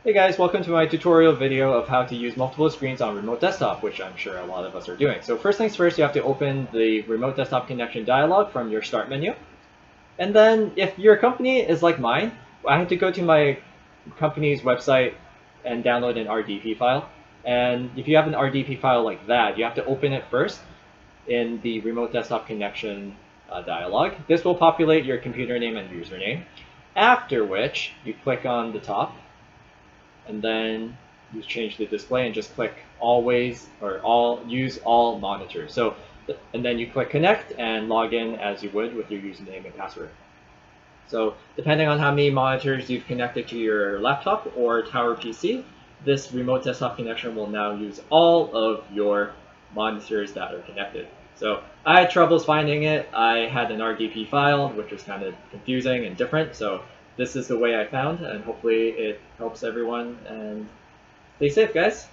Hey guys, welcome to my tutorial video of how to use multiple screens on remote desktop, which I'm sure a lot of us are doing. So first things first, you have to open the remote desktop connection dialog from your start menu. And then if your company is like mine, I had to go to my company's website and download an RDP file. And if you have an RDP file like that, you have to open it first in the remote desktop connection dialog. This will populate your computer name and username. After which, you click on the top and then you change the display and just click always or use all monitors. So, and then you click connect and log in as you would with your username and password. So depending on how many monitors you've connected to your laptop or tower PC, this remote desktop connection will now use all of your monitors that are connected. So I had troubles finding it. I had an RDP file, which was kind of confusing and different. So this is the way I found, and hopefully it helps everyone. And stay safe, guys.